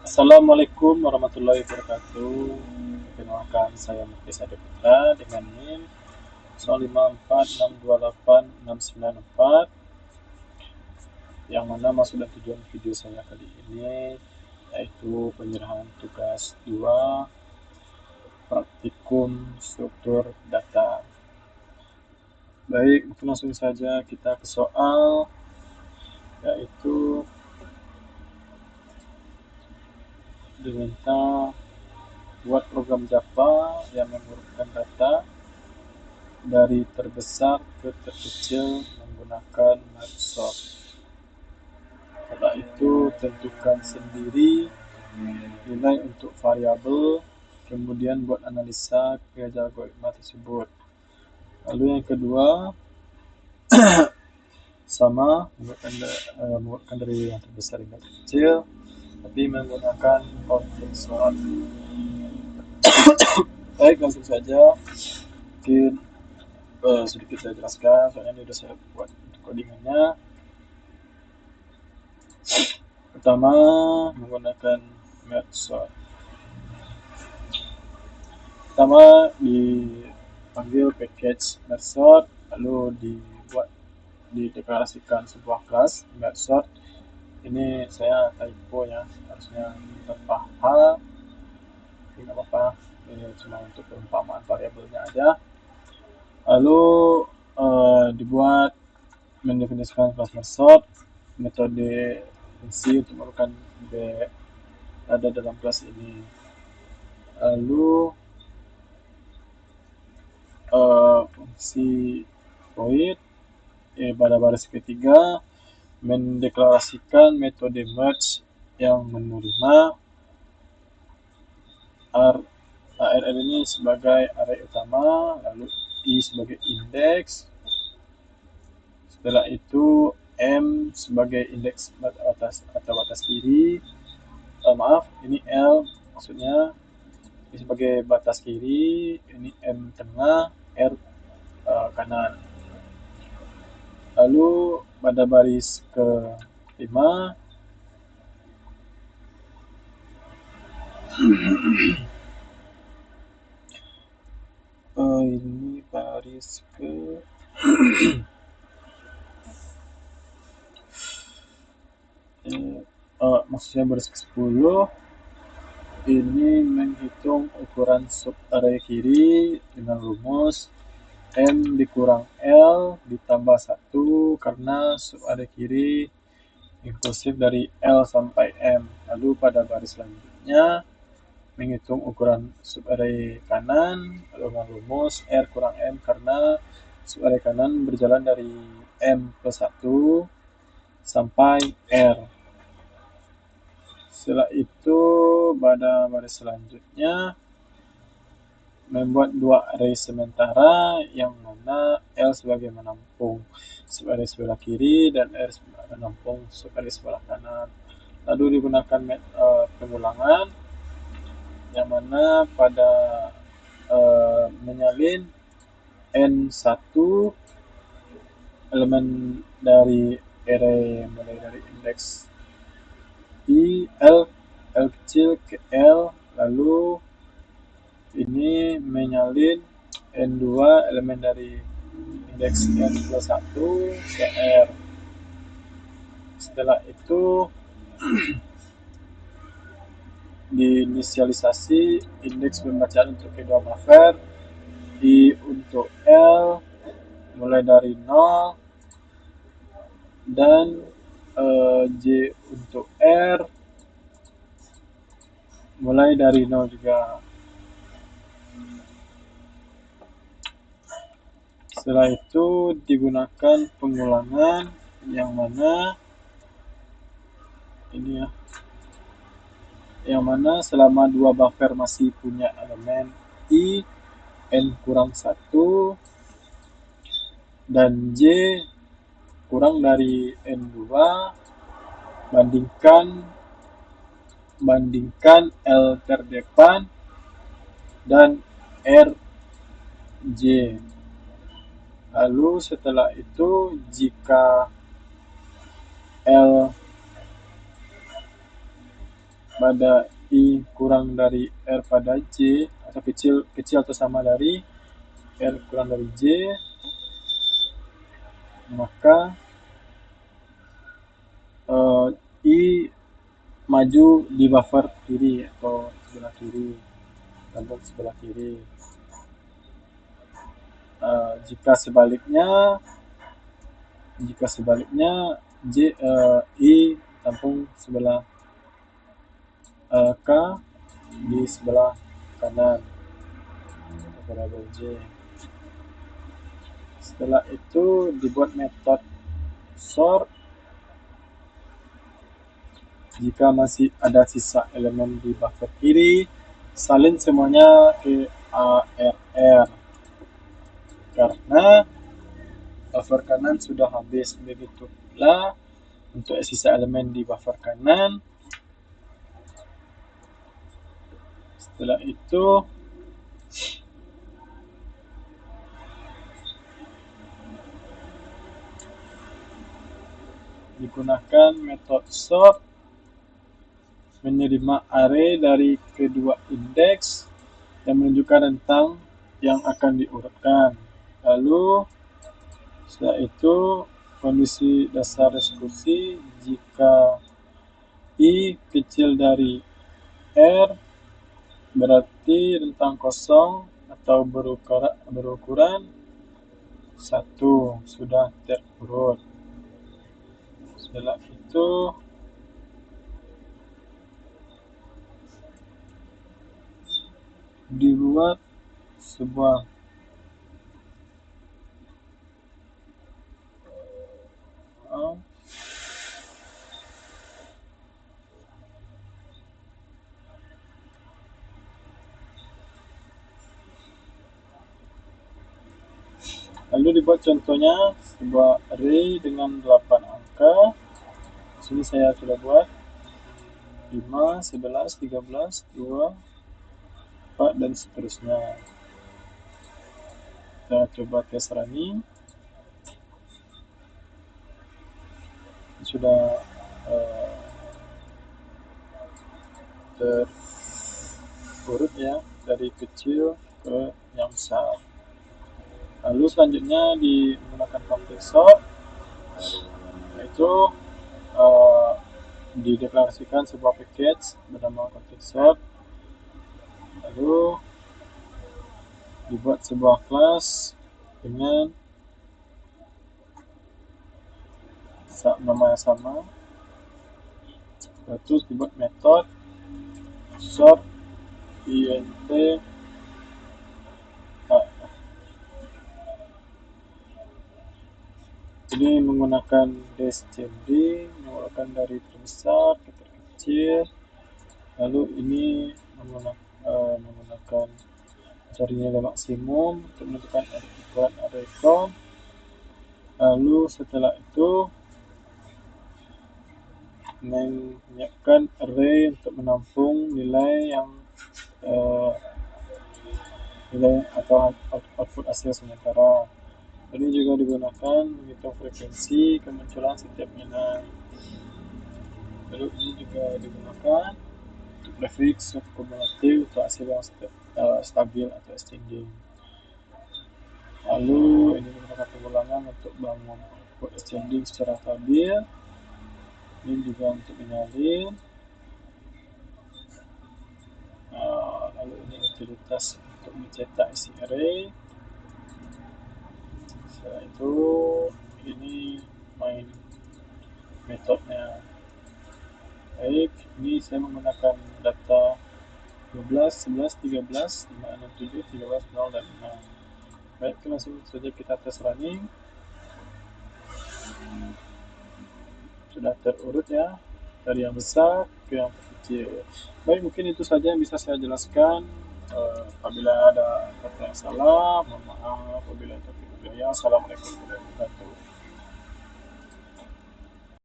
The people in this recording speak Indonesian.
Assalamualaikum warahmatullahi wabarakatuh. Perkenalkan saya Muklis Putra dengan NIM 0546286964, yang mana maksud dan tujuan video saya kali ini yaitu penyerahan tugas 2 praktikum struktur data. Baik, langsung saja kita ke soal, yaitu diminta buat program Java yang mengurutkan data dari terbesar ke terkecil menggunakan merge sort. Setelah itu tentukan sendiri nilai untuk variabel, kemudian buat analisa kerja algoritma tersebut. Lalu yang kedua, sama membuatkan dari yang terbesar hingga terkecil, tapi menggunakan object sort. Baik, langsung saja. Mungkin sedikit saya jelaskan, soalnya ini sudah saya buat untuk codingannya. Pertama, menggunakan merge sort. Pertama, dipanggil package merge sort, lalu dideklarasikan sebuah kelas merge sort. Ini saya typo ya, harusnya tanpa H, tidak apa-apa, ini cuma untuk perumpamaan variabelnya aja. Lalu mendefinisikan kelas merge sort, metode fungsi untuk melakukan ada dalam kelas ini. Lalu fungsi void pada baris ketiga mendeklarasikan metode merge yang menerima ARR ini sebagai array utama, lalu I sebagai indeks, setelah itu M sebagai indeks atas atau batas kiri, ini L maksudnya, ini sebagai batas kiri, ini M tengah, R kanan. Lalu pada baris ke-5 ini baris ke maksudnya baris ke-10, ini menghitung ukuran sub array kiri dengan rumus M dikurang L ditambah 1, karena sub array kiri inklusif dari L sampai M. Lalu pada baris selanjutnya menghitung ukuran subarray kanan dengan rumus R kurang M, karena subarray kanan berjalan dari M plus 1 sampai R. Setelah itu pada baris selanjutnya membuat dua array sementara, yang mana L sebagai menampung subarray sebelah kiri dan R sebagai menampung subarray sebelah kanan. Lalu digunakan pengulangan, yang mana pada menyalin N1 elemen dari array mulai dari indeks L kecil ke L, lalu ini menyalin N2 elemen dari indeks N plus 1 ke R. Setelah itu diinisialisasi indeks pembacaan untuk kedua buffer, I untuk L mulai dari 0 dan J untuk R mulai dari 0 juga. Setelah itu digunakan pengulangan, yang mana ini ya, yang mana selama dua buffer masih punya elemen I N kurang 1 dan J kurang dari N2, bandingkan L terdepan dan R J. Lalu setelah itu jika L pada I kurang dari R pada J, atau kecil atau sama dari R kurang dari J, maka I maju di buffer kiri atau sebelah kiri, tampuk sebelah kiri. Jika sebaliknya I tampung sebelah K di sebelah kanan variabel J. Setelah itu dibuat metode sort. Jika masih ada sisa elemen di buffer kiri, salin semuanya ke ARR. Karena buffer kanan sudah habis, begitu pula untuk sisa elemen di buffer kanan. Setelah itu digunakan metode sort menerima array dari kedua indeks yang menunjukkan rentang yang akan diurutkan. Lalu setelah itu kondisi dasar reskursi, jika I kecil dari R berarti rentang kosong atau berukuran 1 sudah terurut. Setelah itu dibuat sebuah lalu dibuat contohnya sebuah array dengan 8 angka. Sini saya sudah buat 5, 11, 13, 2, 4 dan seterusnya. Kita coba tes running. Sudah terurut ya, dari kecil ke yang besar. Lalu selanjutnya menggunakan config sort, yaitu dideklarasikan sebuah package bernama config sort. Lalu dibuat sebuah kelas dengan nama yang sama. Lalu dibuat metode sort int. Ini menggunakan descending, menggunakan dari terbesar ke terkecil. Lalu ini menggunakan cari nilai maksimum untuk menentukan ukuran array count. Lalu setelah itu menyiapkan array untuk menampung nilai atau output hasil sementara. Ini juga digunakan menghitung frekuensi kemunculan setiap nilai. Lalu ini juga digunakan untuk prefix kumulatif untuk hasil yang stabil atau ascending. Lalu ini menggunakan pengulangan untuk bangun output ascending secara stabil. Ini juga untuk menyalin. Lalu ini utilitas untuk mencetak isi array. Setelah itu ini main metodenya. Baik, ini saya menggunakan data 12, 11, 13, 5, 6, 7, 13, 0, dan 6. Baik, langsung saja kita tes running. Sudah terurut ya, dari yang besar ke yang kecil. Baik, mungkin itu saja yang bisa saya jelaskan. Apabila ada kata yang salah, mohon maaf. Apabila ada kata yang Assalamualaikum warahmatullahi wabarakatuh.